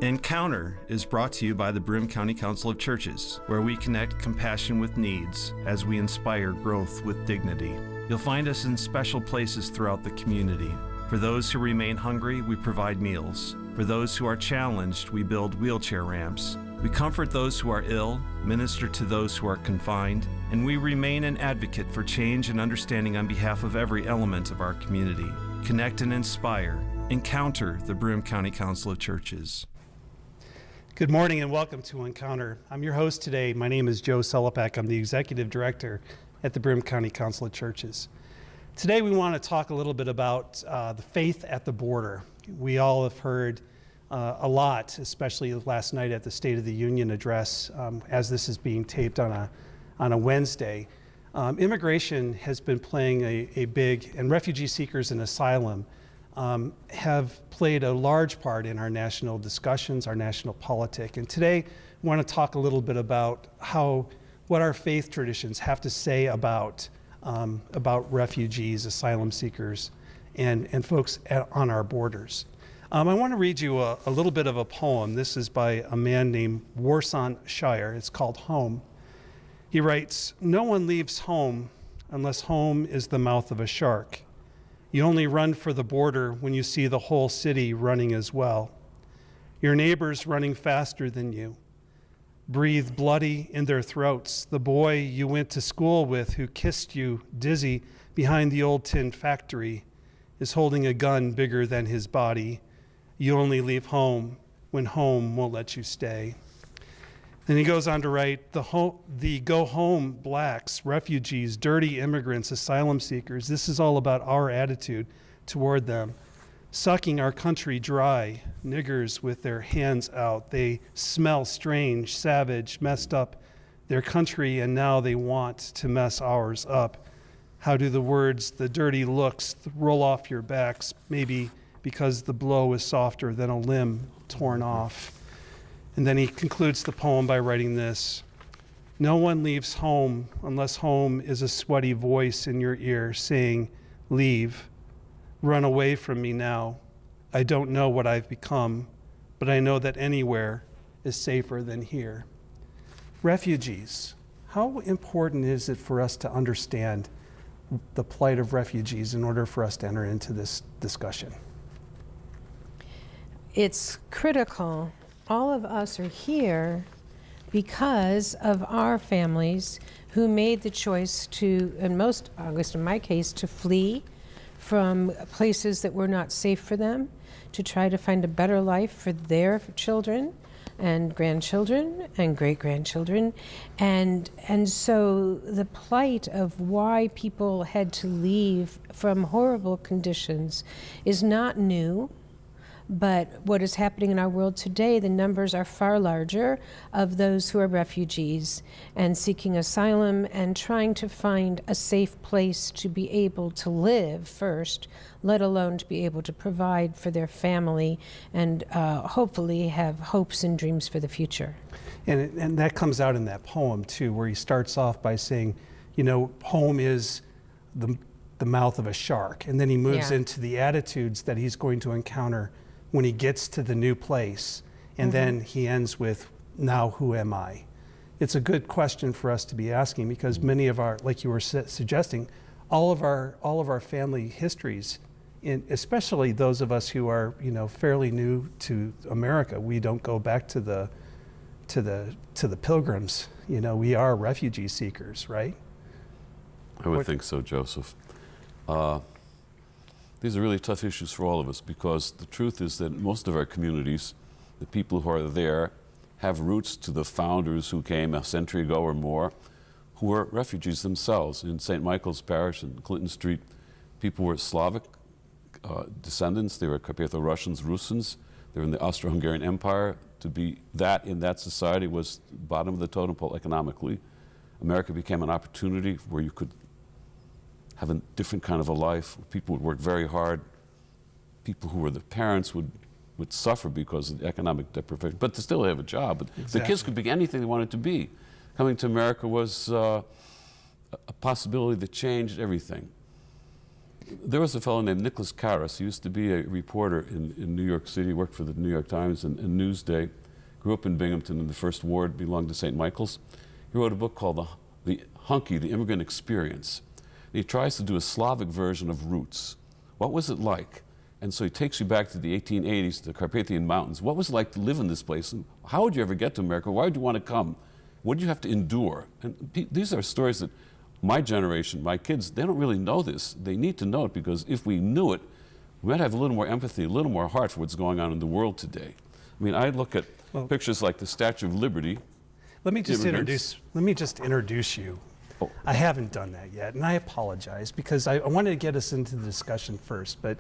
Encounter is brought to you by the Broome County Council of Churches, where we connect compassion with needs as we inspire growth with dignity. You'll find us in special places throughout the community. For those who remain hungry, we provide meals. For those who are challenged, we build wheelchair ramps. We comfort those who are ill, minister to those who are confined, and we remain an advocate for change and understanding on behalf of every element of our community. Connect and inspire. Encounter the Broome County Council of Churches. Good morning and welcome to Encounter. I'm your host today. My name is Joe Sellepack. I'm the Executive Director at the Broome County Council of Churches. Today we want to talk a little bit about the faith at the border. We all have heard a lot, especially last night at the State of the Union address, as this is being taped on a Wednesday. Immigration has been playing a big, and refugee seekers and asylum have played a large part in our national discussions, our national politic. And today, I want to talk a little bit about what our faith traditions have to say about refugees, asylum seekers, and folks on our borders. I want to read you a little bit of a poem. This is by a man named Warsan Shire. It's called Home. He writes, "No one leaves home unless home is the mouth of a shark. You only run for the border when you see the whole city running as well. Your neighbors running faster than you. Breathe bloody in their throats. The boy you went to school with who kissed you dizzy behind the old tin factory is holding a gun bigger than his body. You only leave home when home won't let you stay." Then he goes on to write, the go home blacks, refugees, dirty immigrants, asylum seekers, this is all about our attitude toward them. Sucking our country dry, niggers with their hands out. They smell strange, savage, messed up their country, and now they want to mess ours up. How do the words, the dirty looks, roll off your backs, maybe because the blow is softer than a limb torn off. And then he concludes the poem by writing this: "No one leaves home unless home is a sweaty voice in your ear saying, 'Leave, run away from me now. I don't know what I've become, but I know that anywhere is safer than here.'" Refugees. How important is it for us to understand the plight of refugees in order for us to enter into this discussion? It's critical. All of us are here because of our families who made the choice to, at least in my case, to flee from places that were not safe for them, to try to find a better life for their children and grandchildren and great-grandchildren. And so the plight of why people had to leave from horrible conditions is not new. But what is happening in our world today, the numbers are far larger of those who are refugees and seeking asylum and trying to find a safe place to be able to live first, let alone to be able to provide for their family and hopefully have hopes and dreams for the future. And that comes out in that poem too, where he starts off by saying, home is the mouth of a shark. And then he moves into the attitudes that he's going to encounter when he gets to the new place, and then he ends with, "Now who am I?" It's a good question for us to be asking, because many of our, like you were suggesting, all of our family histories, especially those of us who are fairly new to America, we don't go back to the Pilgrims. We are refugee seekers, right? I would think so, Joseph. These are really tough issues for all of us, because the truth is that most of our communities, the people who are there, have roots to the founders who came a century ago or more, who were refugees themselves. In St. Michael's Parish in Clinton Street, people were Slavic descendants. They were Carpatho-Russians, Rusins. They were in the Austro-Hungarian Empire. To be that in that society was bottom of the totem pole economically. America became an opportunity where you could have a different kind of a life. People would work very hard. People who were the parents would suffer because of the economic deprivation, but they still have a job. But the kids could be anything they wanted to be. Coming to America was a possibility that changed everything. there was a fellow named Nicholas Karras. He used to be a reporter in New York City, worked for the New York Times and Newsday, grew up in Binghamton in the First Ward, belonged to St. Michael's. He wrote a book called The Hunky, The Immigrant Experience. And he tries to do a Slavic version of Roots. What was it like? And so he takes you back to the 1880s, the Carpathian Mountains. What was it like to live in this place? And how would you ever get to America? Why would you want to come? What did you have to endure? And these are stories that my generation, my kids, they don't really know this. They need to know it, because if we knew it, we might have a little more empathy, a little more heart for what's going on in the world today. I mean, I look at pictures like the Statue of Liberty. Let me just introduce you. Oh. I haven't done that yet, and I apologize, because I wanted to get us into the discussion first. But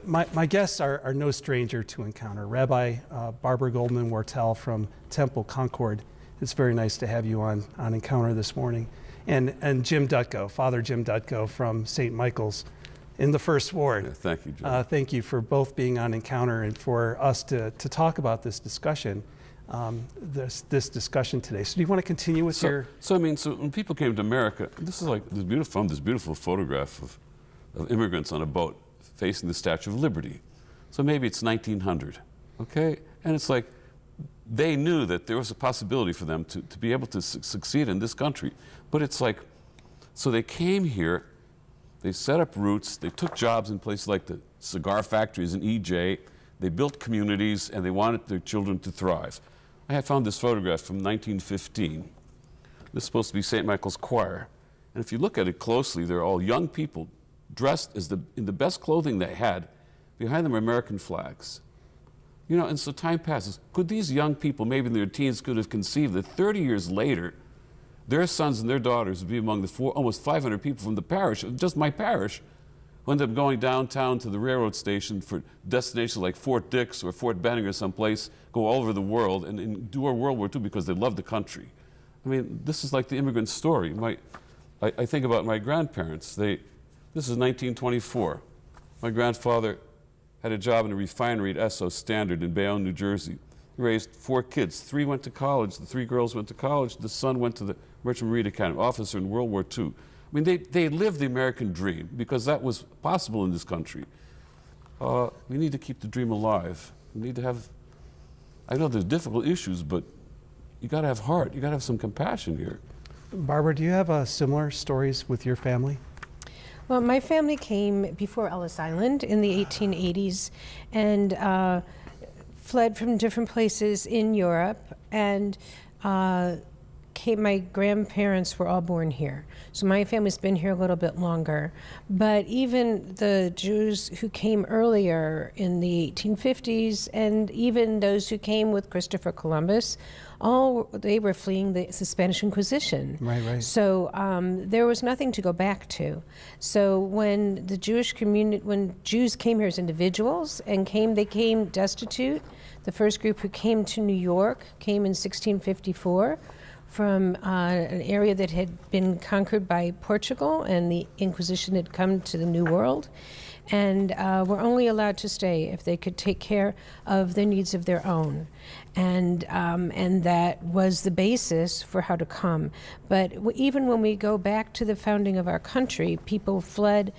my guests are no stranger to Encounter. Rabbi Barbara Goldman-Wartell from Temple, Concord. It's very nice to have you on Encounter this morning. And Jim Dutko, Father Jim Dutko from St. Michael's in the First Ward. Yeah, thank you, Jim. Thank you for both being on Encounter and for us to talk about this discussion, this discussion today. So do you want to continue with your... So when people came to America, this is like this beautiful photograph of immigrants on a boat facing the Statue of Liberty. So maybe it's 1900, okay? And it's like, they knew that there was a possibility for them to be able to succeed in this country. But it's like, so they came here, they set up roots, they took jobs in places like the cigar factories in EJ, they built communities, and they wanted their children to thrive. I have found this photograph from 1915. This is supposed to be St. Michael's Choir. And if you look at it closely, they're all young people dressed in the best clothing they had. Behind them are American flags. You know, and so time passes. Could these young people, maybe in their teens, could have conceived that 30 years later, their sons and their daughters would be among the almost 500 people from the parish, just my parish, who ended up going downtown to the railroad station for destinations like Fort Dix or Fort Benning or someplace, go all over the world and endure World War II because they love the country. I mean, this is like the immigrant story. I think about my grandparents. This is 1924. My grandfather had a job in a refinery at Esso Standard in Bayonne, New Jersey. He raised 4 kids. 3 went to college. The 3 girls went to college. The son went to the Merchant Marine Academy, officer in World War II. I mean, they lived the American dream because that was possible in this country. We need to keep the dream alive. We need to have, I know there's difficult issues, but you got to have heart. You got to have some compassion here. Barbara, do you have similar stories with your family? Well, my family came before Ellis Island in the 1880s and fled from different places in Europe, and my grandparents were all born here. So my family's been here a little bit longer. But even the Jews who came earlier in the 1850s, and even those who came with Christopher Columbus, they were fleeing the Spanish Inquisition. Right. So there was nothing to go back to. So when the Jewish community, when Jews came here as individuals and they came destitute. The first group who came to New York came in 1654 from an area that had been conquered by Portugal, and the Inquisition had come to the New World. And were only allowed to stay if they could take care of the needs of their own. And that was the basis for how to come. But even when we go back to the founding of our country, people fled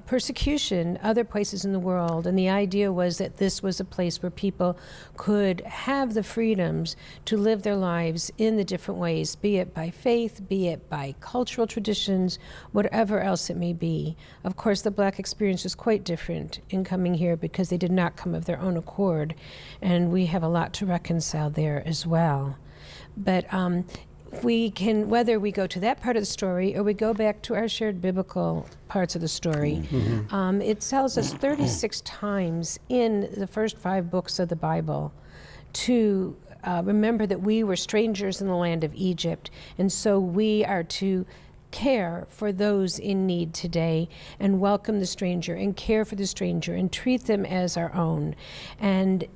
persecution other places in the world, and the idea was that this was a place where people could have the freedoms to live their lives in the different ways, be it by faith, be it by cultural traditions, whatever else it may be. Of course, the Black experience was quite different in coming here because they did not come of their own accord, and we have a lot to reconcile there as well. But we can, whether we go to that part of the story or we go back to our shared biblical parts of the story, it tells us 36 times in the first 5 books of the Bible to remember that we were strangers in the land of Egypt, and so we are to care for those in need today and welcome the stranger and care for the stranger and treat them as our own. And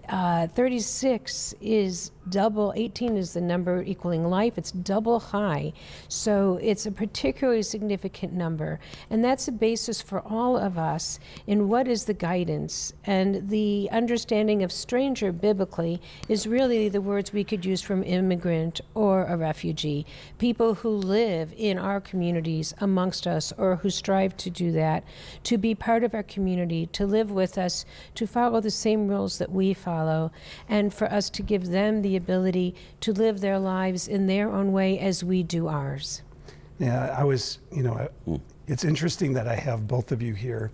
36 is double, 18 is the number equaling life, it's double high. So it's a particularly significant number. And that's a basis for all of us in what is the guidance. And the understanding of stranger biblically is really the words we could use from immigrant or a refugee. People who live in our communities amongst us or who strive to do that, to be part of our community, to live with us, to follow the same rules that we follow, and for us to give them the ability to live their lives in their own way as we do ours. Yeah, I was, it's interesting that I have both of you here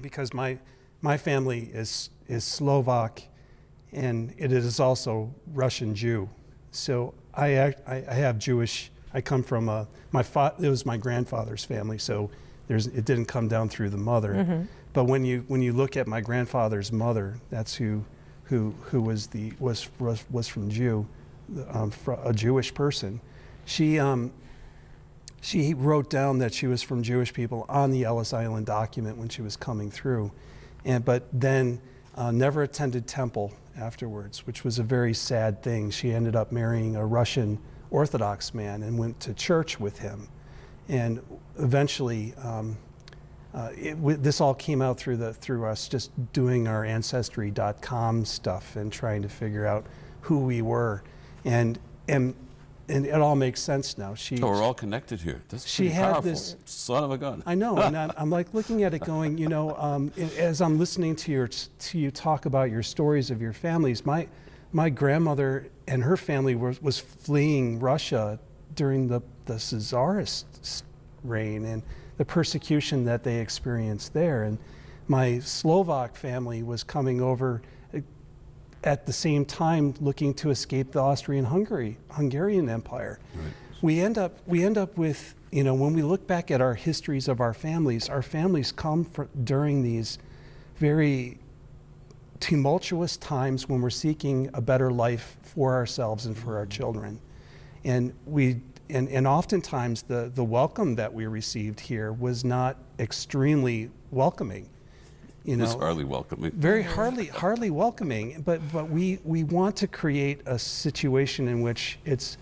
because my family is Slovak and it is also Russian Jew. So I have Jewish, I come from it was my grandfather's family, so it didn't come down through the mother. Mm-hmm. But when you look at my grandfather's mother, that's who was from Jew, a Jewish person. She wrote down that she was from Jewish people on the Ellis Island document when she was coming through, but then never attended temple afterwards, which was a very sad thing. She ended up marrying a Russian Orthodox man and went to church with him, and eventually. This all came out through us just doing our Ancestry.com stuff and trying to figure out who we were, and it all makes sense now. We're all connected here. That's she pretty had powerful. this. Son of a gun. I know, and I'm like looking at it, going, as I'm listening to you talk about your stories of your families. My grandmother and her family was fleeing Russia during the Tsarist reign and the persecution that they experienced there. And my Slovak family was coming over at the same time looking to escape the Hungarian Empire. Right. We end up with, when we look back at our histories of our families come during these very tumultuous times when we're seeking a better life for ourselves and for our children. And oftentimes the welcome that we received here was not extremely welcoming. It was hardly welcoming. Very hardly welcoming. But we want to create a situation in which it's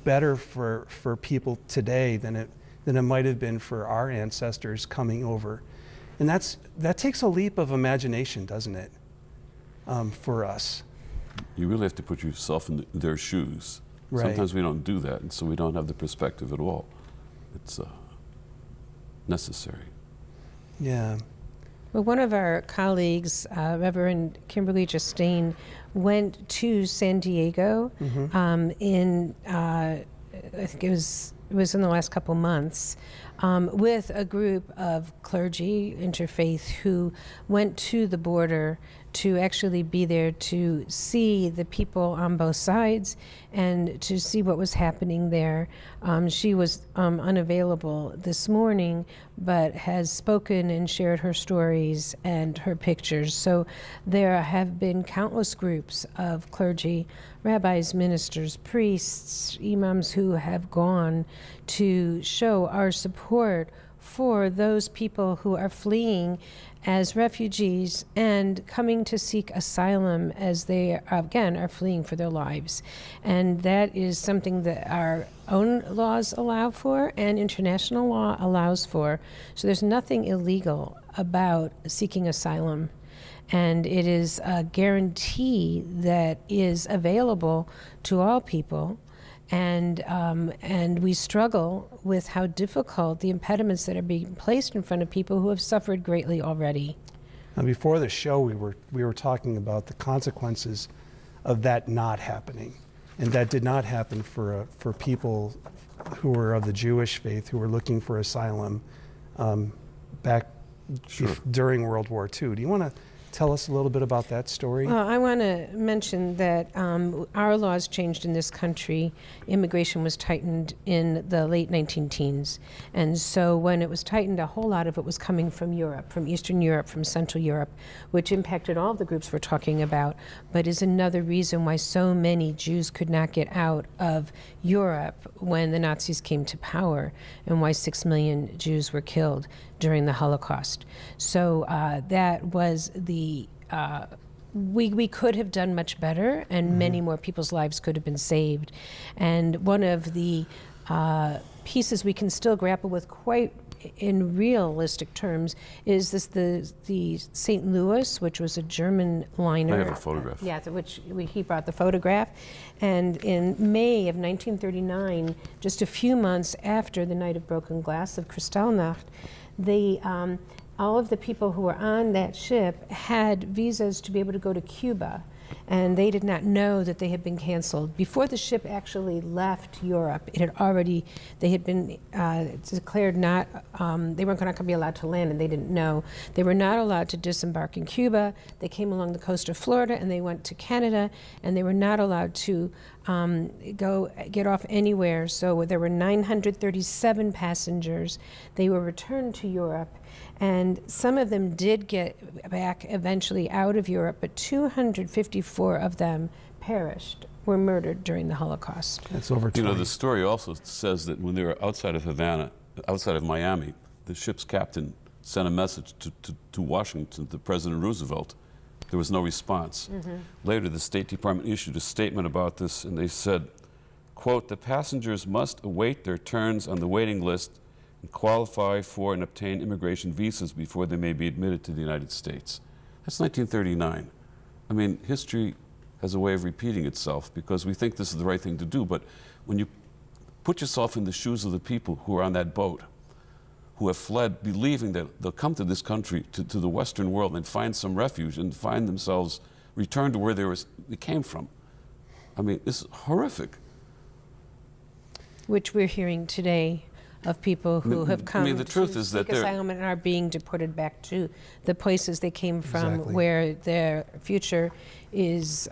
better for people today than it might have been for our ancestors coming over. And that takes a leap of imagination, doesn't it? For us. You really have to put yourself in their shoes. Right. Sometimes we don't do that, and so we don't have the perspective at all. It's necessary. Yeah. Well, one of our colleagues, Reverend Kimberly Justine, went to San Diego in, I think it was in the last couple months, with a group of clergy, interfaith, who went to the border to actually be there to see the people on both sides and to see what was happening there. She was unavailable this morning, but has spoken and shared her stories and her pictures. So there have been countless groups of clergy, rabbis, ministers, priests, imams who have gone to show our support for those people who are fleeing as refugees and coming to seek asylum as they, again, are fleeing for their lives. And that is something that our own laws allow for and international law allows for. So there's nothing illegal about seeking asylum. And it is a guarantee that is available to all people. And we struggle with how difficult the impediments that are being placed in front of people who have suffered greatly already. Now, before the show, we were talking about the consequences of that not happening, and that did not happen for people who were of the Jewish faith who were looking for asylum back during World War II. Do you want to tell us a little bit about that story? Well, I want to mention that our laws changed in this country. Immigration was tightened in the late 19-teens. And so when it was tightened, a whole lot of it was coming from Europe, from Eastern Europe, from Central Europe, which impacted all the groups we're talking about, but is another reason why so many Jews could not get out of Europe when the Nazis came to power, and why 6 million Jews were killed during the Holocaust. So that was the we could have done much better, and many more people's lives could have been saved. And one of the pieces we can still grapple with quite in realistic terms is the St. Louis, which was a German liner. I have a photograph. Yeah, he brought the photograph. And in May of 1939, just a few months after the Night of Broken Glass of Kristallnacht, all of the people who were on that ship had visas to be able to go to Cuba, and they did not know that they had been canceled. Before the ship actually left Europe, they had been declared not, they weren't going to be allowed to land, and they didn't know. They were not allowed to disembark in Cuba. They came along the coast of Florida, and they went to Canada, and they were not allowed to get off anywhere. So there were 937 passengers. They were returned to Europe, and some of them did get back eventually out of Europe, but 254 of them perished, were murdered during the Holocaust. That's over 20. You know, the story also says that when they were outside of Havana, outside of Miami, the ship's captain sent a message to Washington, to President Roosevelt. There was no response. Later, the State Department issued a statement about this, and they said, quote, "The passengers must await their turns on the waiting list and qualify for and obtain immigration visas before they may be admitted to the United States." That's 1939. I mean, history has a way of repeating itself because we think this is the right thing to do, but when you put yourself in the shoes of the people who are on that boat, who have fled believing that they'll come to this country, to the Western world, and find some refuge and find themselves returned to where they came from. I mean, it's horrific. Which we're hearing today of people who have come the truth is that seek asylum and are being deported back to the places they came from, Exactly. where their future is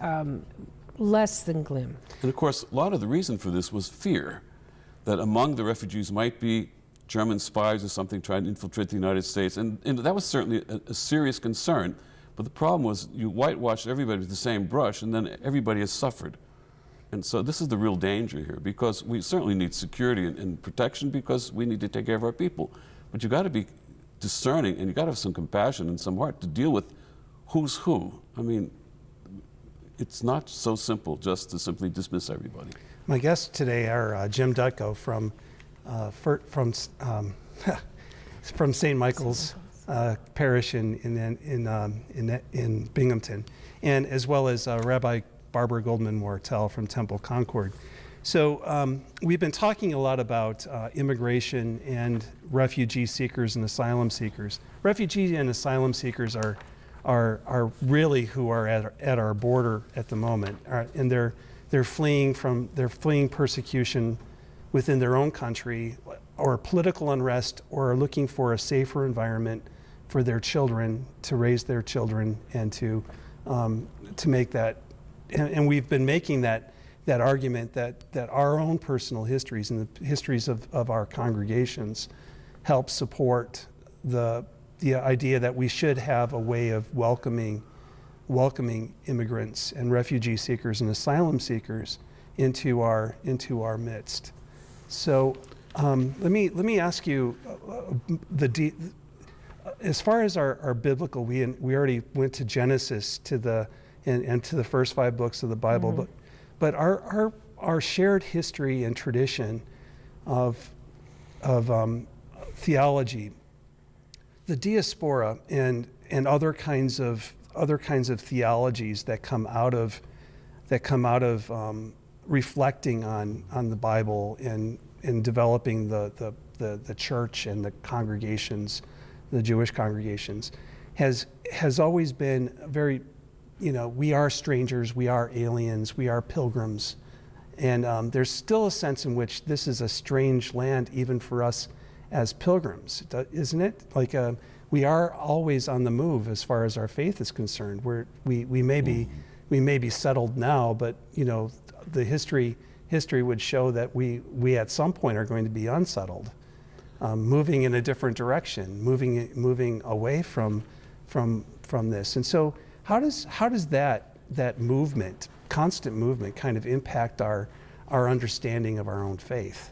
less than glim. And of course, a lot of the reason for this was fear that among the refugees might be German spies or something trying to infiltrate the United States. And that was certainly a serious concern. But the problem was you whitewashed everybody with the same brush, and then everybody has suffered. And so this is the real danger here, because we certainly need security and protection because we need to take care of our people. But you got to be discerning, and you got to have some compassion and some heart to deal with who's who. I mean, it's not so simple just to simply dismiss everybody. My guests today are Jim Dutko from St. Michael's Parish in Binghamton, and as well as Rabbi Goldman-Wartell from Temple Concord. So we've been talking a lot about immigration and refugee seekers and asylum seekers. Refugees and asylum seekers are really who are at our border at the moment, and they're fleeing persecution within their own country, or political unrest, or are looking for a safer environment for their children, to raise their children, and to make that. And we've been making that argument that our own personal histories and the histories of our congregations help support the idea that we should have a way of welcoming immigrants and refugee seekers and asylum seekers into our midst. So let me ask you, as far as our biblical, we already went to Genesis and to the first 5 books of the Bible, but our shared history and tradition of theology, the diaspora and other kinds of theologies that come out of reflecting on the Bible and developing the church and the congregations, the Jewish congregations, has always been very, we are strangers, we are aliens, we are pilgrims. And there's still a sense in which this is a strange land even for us as pilgrims, isn't it? Like we are always on the move as far as our faith is concerned. We may be settled now, but the history would show that we at some point are going to be unsettled, moving in a different direction, moving away from this. And so how does that movement, constant movement, kind of impact our understanding of our own faith?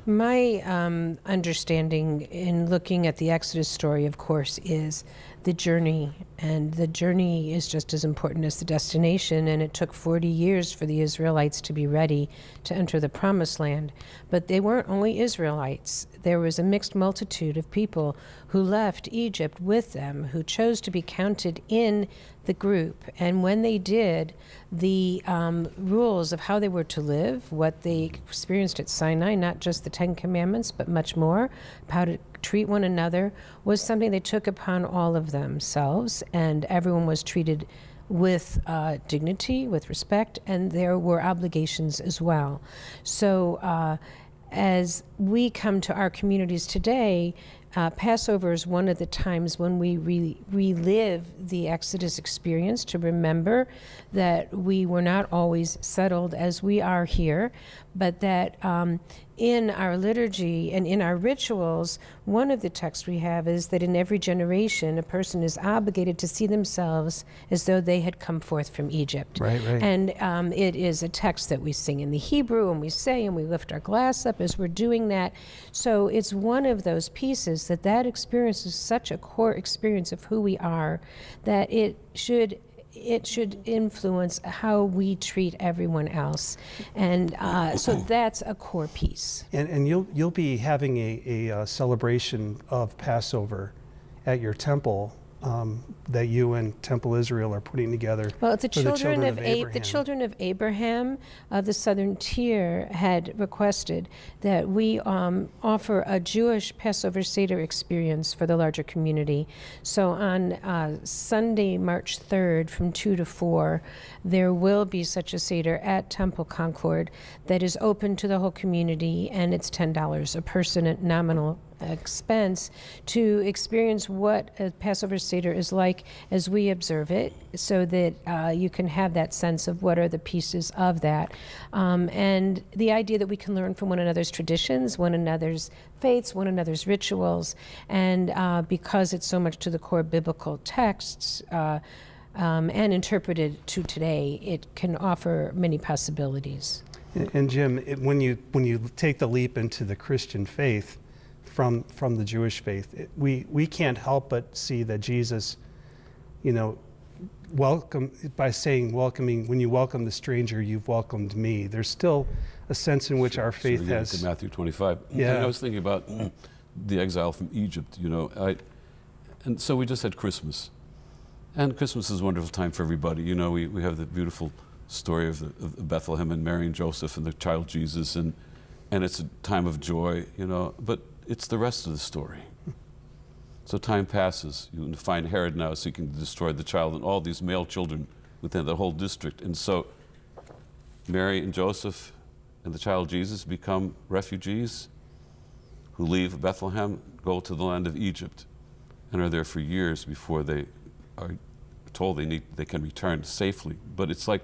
My understanding in looking at the Exodus story, of course, is the journey, and the journey is just as important as the destination, and it took 40 years for the Israelites to be ready to enter the Promised Land. But they weren't only Israelites. There was a mixed multitude of people who left Egypt with them, who chose to be counted in the group. And when they did, the rules of how they were to live, what they experienced at Sinai, not just the Ten Commandments, but much more, how to treat one another, was something they took upon all of themselves, and everyone was treated with dignity, with respect, and there were obligations as well. So as we come to our communities today, Passover is one of the times when we relive the Exodus experience, to remember that we were not always settled as we are here, but that in our liturgy and in our rituals, one of the texts we have is that in every generation, a person is obligated to see themselves as though they had come forth from Egypt. Right. And it is a text that we sing in the Hebrew, and we say, and we lift our glass up as we're doing that. So it's one of those pieces that experience is such a core experience of who we are, that it should influence how we treat everyone else, and so that's a core piece. And you'll be having a celebration of Passover at your temple that you and Temple Israel are putting together. Well, the for children of Abraham. The children of Abraham of the Southern Tier had requested that we offer a Jewish Passover Seder experience for the larger community. So on Sunday, March 3rd, from 2 to 4, there will be such a Seder at Temple Concord that is open to the whole community, and it's $10 a person at nominal expense to experience what a Passover Seder is like as we observe it, so that you can have that sense of what are the pieces of that. And the idea that we can learn from one another's traditions, one another's faiths, one another's rituals, and because it's so much to the core biblical texts, and interpreted to today, it can offer many possibilities. And Jim, when you take the leap into the Christian faith from the Jewish faith, we can't help but see that Jesus, welcoming, when you welcome the stranger, you've welcomed me. There's still a sense in which our faith has. To Matthew 25. Yeah. And I was thinking about the exile from Egypt. And so we just had Christmas. And Christmas is a wonderful time for everybody. We have the beautiful story of Bethlehem and Mary and Joseph and the child Jesus, and it's a time of joy, but it's the rest of the story. So time passes. You find Herod now seeking to destroy the child and all these male children within the whole district. And so Mary and Joseph and the child Jesus become refugees who leave Bethlehem, go to the land of Egypt, and are there for years before they are told they can return safely. But it's like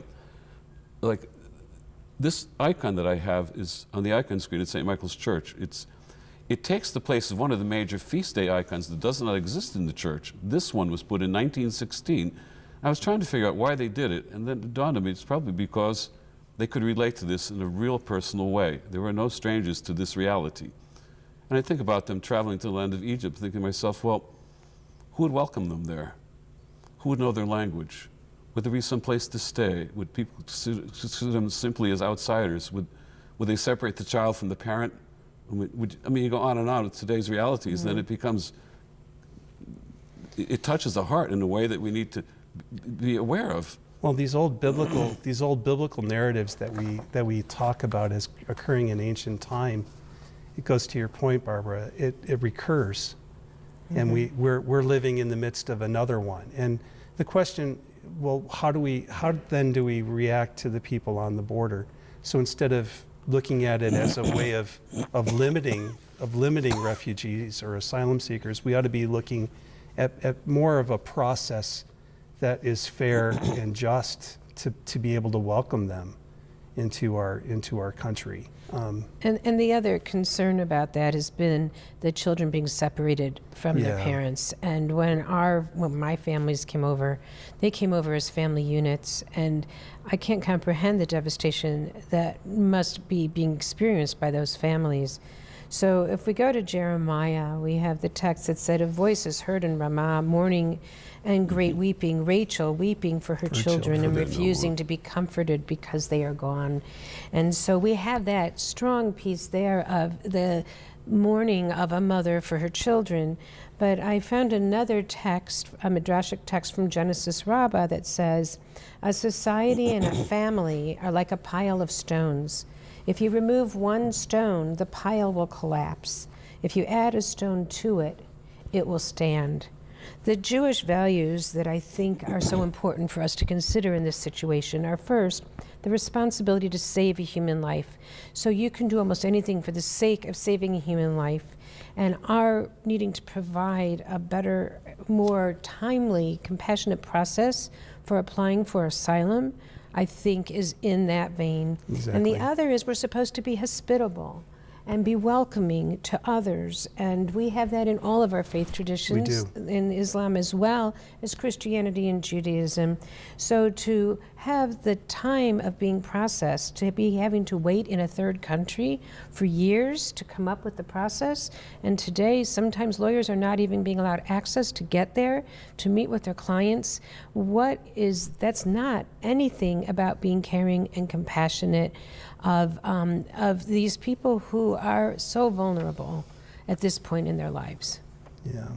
this icon that I have is on the icon screen at St. Michael's Church. It takes the place of one of the major feast day icons that does not exist in the church. This one was put in 1916. I was trying to figure out why they did it, and then it dawned on me it's probably because they could relate to this in a real personal way. There were no strangers to this reality. And I think about them traveling to the land of Egypt, thinking to myself, well, who would welcome them there? Who would know their language? Would there be some place to stay? Would people consider them simply as outsiders? Would they separate the child from the parent? You go on and on with today's realities, mm-hmm. Then it becomes, it touches the heart in a way that we need to be aware of. Well, these old biblical narratives that we talk about as occurring in ancient time, it goes to your point, Barbara. It recurs, mm-hmm. And we're living in the midst of another one. And the question, well, how then do we react to the people on the border? So instead of looking at it as a way of limiting refugees or asylum seekers, we ought to be looking at more of a process that is fair and just to be able to welcome them into our country. And the other concern about that has been the children being separated from their parents. And when my families came over, they came over as family units, and I can't comprehend the devastation that must be being experienced by those families. So if we go to Jeremiah, we have the text that said, "A voice is heard in Ramah, mourning and great weeping, Rachel weeping for her children and refusing to be comforted because they are gone." And so we have that strong piece there of the mourning of a mother for her children. But I found another text, a midrashic text from Genesis Rabbah, that says, "A society and a family are like a pile of stones. If you remove one stone, the pile will collapse. If you add a stone to it, it will stand." The Jewish values that I think are so important for us to consider in this situation are, first, the responsibility to save a human life. So you can do almost anything for the sake of saving a human life. And our needing to provide a better, more timely, compassionate process for applying for asylum, I think, is in that vein. Exactly. And the other is we're supposed to be hospitable and be welcoming to others. And we have that in all of our faith traditions, in Islam as well as Christianity and Judaism. So to have the time of being processed, to be having to wait in a third country for years to come up with the process, and today sometimes lawyers are not even being allowed access to get there, to meet with their clients. That's not anything about being caring and compassionate of these people who are so vulnerable at this point in their lives. Yeah.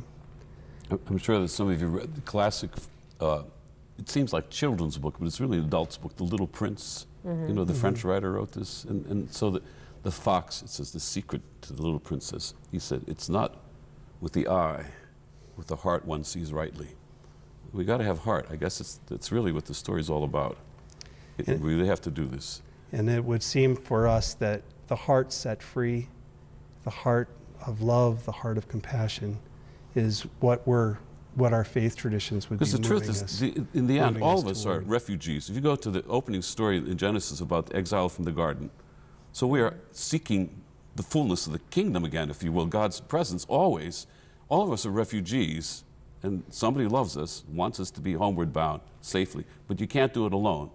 I'm sure that some of you read the classic, it seems like children's book, but it's really an adult's book, The Little Prince. You know, the French writer wrote this. And so the fox, it says, the secret to the little princess. He said, "It's not with the eye, with the heart one sees rightly." We got to have heart. I guess that's really what the story's all about. We really have to do this. And it would seem for us that the heart set free, the heart of love, the heart of compassion, is what our faith traditions would be moving us. Because the truth is, in the end, all of us are refugees. If you go to the opening story in Genesis about the exile from the garden, so we are seeking the fullness of the kingdom again, if you will, God's presence always. All of us are refugees, and somebody loves us, wants us to be homeward bound safely. But you can't do it alone.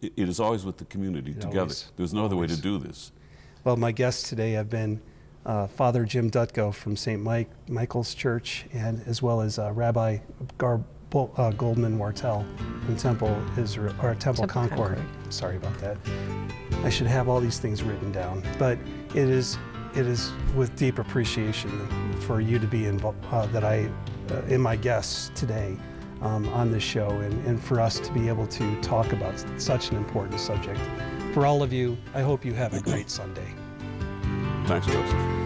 It is always with the community together. There's no other way to do this. Well, my guests today have been Father Jim Dutko from St. Michael's Church, and as well as Rabbi Goldman-Wartell from Temple Concord. Sorry about that. I should have all these things written down, but it is with deep appreciation for you to be involved, in my guests today. On this show, and for us to be able to talk about such an important subject. For all of you, I hope you have a great Sunday. Thanks, Joseph.